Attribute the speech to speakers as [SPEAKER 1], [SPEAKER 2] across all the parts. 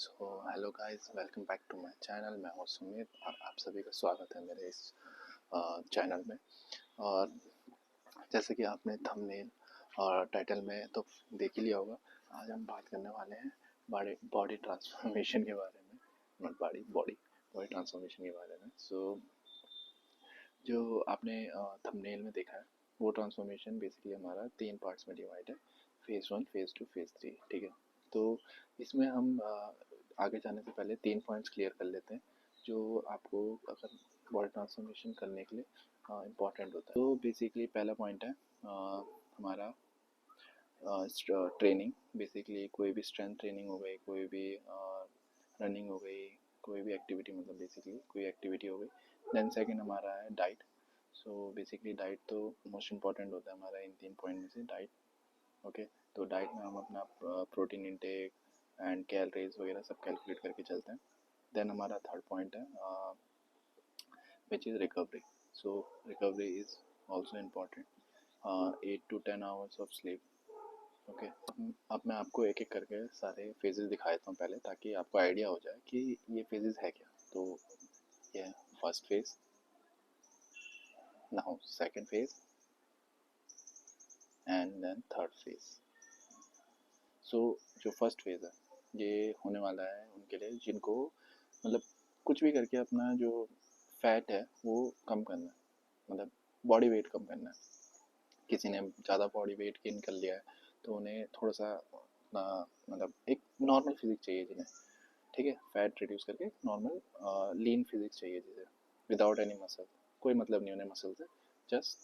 [SPEAKER 1] So hello guys, welcome back to my channel. मैं हूं सुमित और आप सभी का स्वागत है मेरे इस चैनल में। और जैसे कि आपने थंबनेल और टाइटल में तो देख ही लिया होगा, आज हम बात करने वाले हैं बॉडी ट्रांसफॉर्मेशन के बारे में। नॉट बॉडी ट्रांसफॉर्मेशन के बारे में। जो आपने थंबनेल में देखा है वो ट्रांसफॉर्मेशन बेसिकली हमारा 3 पार्ट्स में डिवाइड है, फेज़ 1, फेज़ 2, फेज़ 3। ठीक है, तो इसमें हम आगे जाने से पहले 3 पॉइंट्स क्लियर कर लेते हैं जो आपको अगर बॉडी ट्रांसफॉर्मेशन करने के लिए इम्पॉर्टेंट होता है। तो बेसिकली पहला पॉइंट है हमारा ट्रेनिंग। बेसिकली कोई भी स्ट्रेंथ ट्रेनिंग हो गई, कोई भी रनिंग हो गई, कोई भी एक्टिविटी, मतलब बेसिकली कोई एक्टिविटी हो गई। देन सेकंड हमारा है डाइट। सो बेसिकली डाइट तो मोस्ट इम्पॉर्टेंट होता है हमारा इन 3 पॉइंट में से, डाइट। ओके, तो डाइट में हम अपना प्रोटीन इंटेक एंड कैलोरीज वगैरह सब कैलकुलेट करके चलते हैं। देन हमारा थर्ड पॉइंट है which is recovery. So recovery is also important, 8 to 10 hours of sleep. Okay, अब मैं आपको एक एक करके सारे फेजेस दिखा देता हूँ पहले, ताकि आपको आइडिया हो जाए कि ये फेजेस है क्या। तो ये first phase, now second phase and then third phase. So जो फर्स्ट फेज है ये होने वाला है उनके लिए जिनको मतलब कुछ भी करके अपना जो फैट है वो कम करना है, मतलब बॉडी वेट कम करना है। किसी ने ज़्यादा बॉडी वेट गेन कर लिया है तो उन्हें थोड़ा सा अपना मतलब एक नॉर्मल फिजिक चाहिए जिन्हें। ठीक है, फैट रिड्यूस करके नॉर्मल लीन फिजिक्स चाहिए जिसे, विदाउट एनी मसल। कोई मतलब नहीं उन्हें मसल से, जस्ट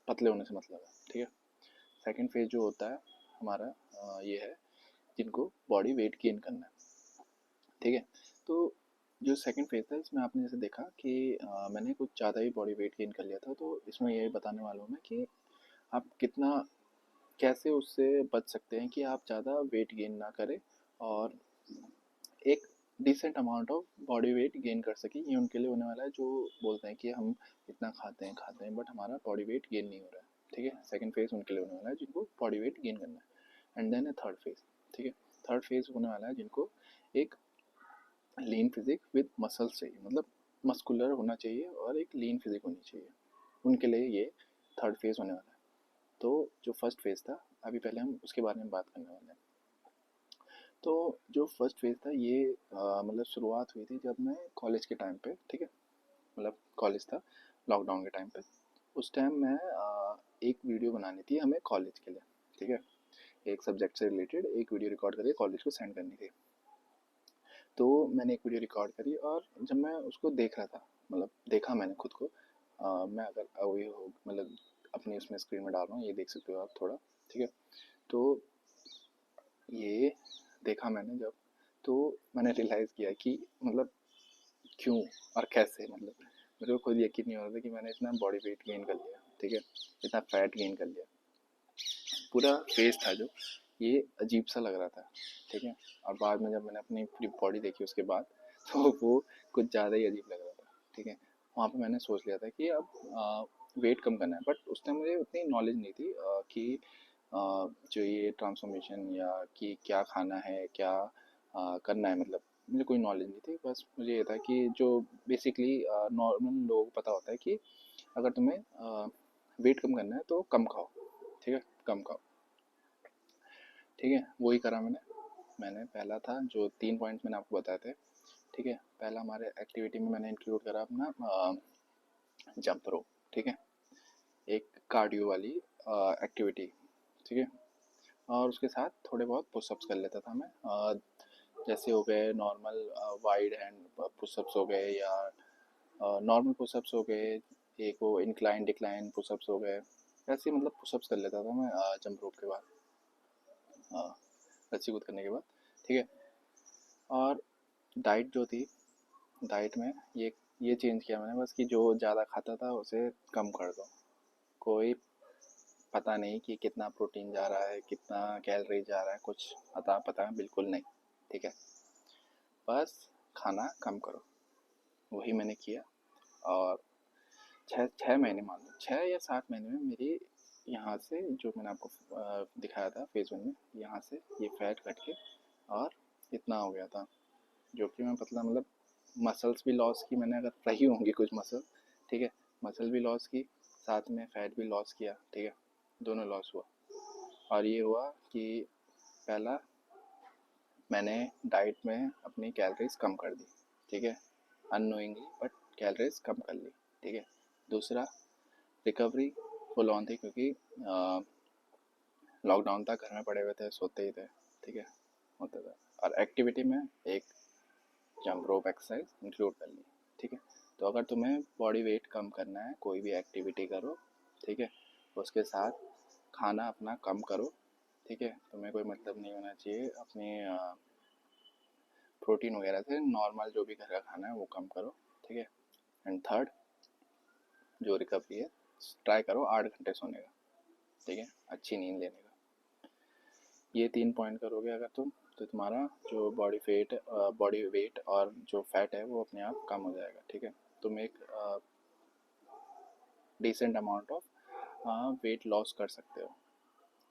[SPEAKER 1] पतले होने से मतलब है। ठीक है, सेकंड फेज जो होता है हमारा ये है जिनको बॉडी वेट गेन करना है। ठीक है, तो जो सेकंड फेज था इसमें आपने जैसे देखा कि मैंने कुछ ज़्यादा ही बॉडी वेट गेन कर लिया था, तो इसमें यही बताने वाला हूँ मैं कि आप कितना कैसे उससे बच सकते हैं कि आप ज़्यादा वेट गेन ना करें और एक decent amount of body weight gain कर सकें। ये उनके लिए होने वाला है जो बोलते हैं कि हम इतना खाते हैं बट हमारा बॉडी वेट गेन नहीं हो रहा है। ठीक है, सेकंड फेज उनके लिए होने वाला है जिनको बॉडी वेट गेन करना है। एंड देन है थर्ड फेज। ठीक है, थर्ड फेज होने वाला है जिनको एक लीन फिजिक विद मसल्स चाहिए, मतलब मस्कुलर होना चाहिए और एक लीन फिजिक होनी चाहिए। उनके लिए ये थर्ड फेज होने वाला है। तो जो फर्स्ट फेज था अभी पहले हम उसके बारे में बात करने वाले हैं। तो जो फर्स्ट फेज था ये मतलब शुरुआत हुई थी जब मैं कॉलेज के टाइम पे, ठीक है, मतलब कॉलेज था लॉकडाउन के टाइम पे। उस टाइम मैं एक वीडियो बनानी थी हमें कॉलेज के लिए। ठीक है, एक सब्जेक्ट से रिलेटेड एक वीडियो रिकॉर्ड करके कॉलेज को सेंड करनी थी। तो मैंने एक वीडियो रिकॉर्ड करी और जब मैं उसको देख रहा था, मतलब देखा मैंने खुद को, मैं अगर वही हो मतलब अपनी उसमें स्क्रीन में डाल रहा हूँ, ये देख सकते हो आप थोड़ा। ठीक है, तो ये देखा मैंने जब, तो मैंने रियलाइज़ किया कि मतलब क्यों और कैसे, मतलब मेरे को खुद यकीन नहीं हो रहा था कि मैंने इतना बॉडी वेट गेन कर लिया। ठीक है, इतना फैट गेन कर लिया। पूरा फेस था जो ये अजीब सा लग रहा था। ठीक है, और बाद में जब मैंने अपनी पूरी बॉडी देखी उसके बाद तो वो कुछ ज़्यादा ही अजीब लग रहा था। ठीक है, वहाँ पे मैंने सोच लिया था कि अब वेट कम करना है, बट उस टाइम मुझे उतनी नॉलेज नहीं थी कि जो ये ट्रांसफॉर्मेशन या कि क्या खाना है, क्या करना है, मतलब मुझे कोई नॉलेज नहीं थी। बस मुझे ये था कि जो बेसिकली नॉर्मल लोगों को पता होता है कि अगर तुम्हें वेट कम करना है तो कम खाओ। ठीक है, कम खाओ। ठीक है, वही करा मैंने। मैंने पहला था जो 3 पॉइंट्स मैंने आपको बताए थे। ठीक है, पहला हमारे एक्टिविटी में मैंने इंक्लूड करा अपना जंप रोप। ठीक है, एक कार्डियो वाली एक्टिविटी। ठीक है, और उसके साथ थोड़े बहुत पुशअप्स कर लेता था मैं, जैसे हो गए नॉर्मल वाइड हैंड पुशअप्स हो गए, या नॉर्मल पुशअप्स हो गए, एक वो इंक्लाइन डिक्लाइन पुशअप्स हो गए। ऐसे मतलब पुशअप्स कर लेता था मैं जंप रोप के बाद, रस्सी कूद करने के बाद। ठीक है, और डाइट जो थी, डाइट में ये चेंज किया मैंने बस कि जो ज़्यादा खाता था उसे कम कर दो। कोई पता नहीं कि कितना प्रोटीन जा रहा है, कितना कैलोरी जा रहा है, कुछ अता पता बिल्कुल नहीं। ठीक है, बस खाना कम करो, वही मैंने किया। और छः महीने मान लो, 6 या 7 महीने में मेरी यहाँ से जो मैंने आपको दिखाया था फेज़ 1 में, यहाँ से ये फैट घट के और इतना हो गया था। जो कि मैं पतला मतलब मसल्स भी लॉस की मैंने, अगर रही होंगी कुछ मसल, ठीक है, मसल भी लॉस की, साथ में फैट भी लॉस किया, ठीक है, दोनों लॉस हुआ। और ये हुआ कि पहला, मैंने डाइट में अपनी कैलोरीज कम कर दी, ठीक है, अननोइंगली बट कैलोरीज कम कर ली, ठीक है। दूसरा, रिकवरी फुल ऑन थी, क्योंकि लॉकडाउन था, घर में पड़े हुए थे, सोते ही थे, ठीक है, होता था। और एक्टिविटी में एक जंप रोप एक्सरसाइज इंक्लूड कर ली, ठीक है। तो अगर तुम्हें बॉडी वेट कम करना है, कोई भी एक्टिविटी करो, ठीक है, उसके साथ खाना अपना कम करो, ठीक है। तुम्हें कोई मतलब नहीं होना चाहिए अपनी प्रोटीन वगैरह से, नॉर्मल जो भी घर का खाना है वो कम करो, ठीक है। एंड थर्ड, जो रिकवरी है, ट्राई करो 8 घंटे सोने का, ठीक है, अच्छी नींद लेने का। ये 3 पॉइंट करोगे अगर तुम, तो तुम्हारा जो बॉडी वेट और जो फैट है वो अपने आप कम हो जाएगा, ठीक है। तुम एक decent amount of weight loss कर सकते हो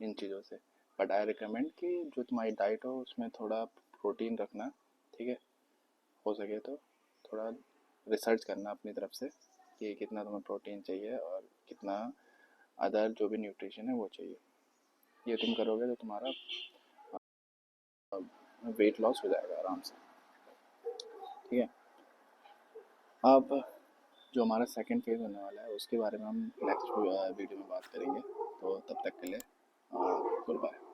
[SPEAKER 1] इन चीज़ों से। बट आई रिकमेंड कि जो तुम्हारी डाइट हो उसमें थोड़ा प्रोटीन रखना, ठीक है, हो सके तो थोड़ा रिसर्च करना अपनी तरफ से कि कितना तुम्हें प्रोटीन चाहिए और कितना अदर जो भी न्यूट्रिशन है वो चाहिए। ये तुम करोगे तो तुम्हारा वेट लॉस हो जाएगा आराम से, ठीक है। अब जो हमारा सेकंड फेज़ होने वाला है उसके बारे में हम नेक्स्ट वीडियो में बात करेंगे। तो तब तक के लिए गुड बाय।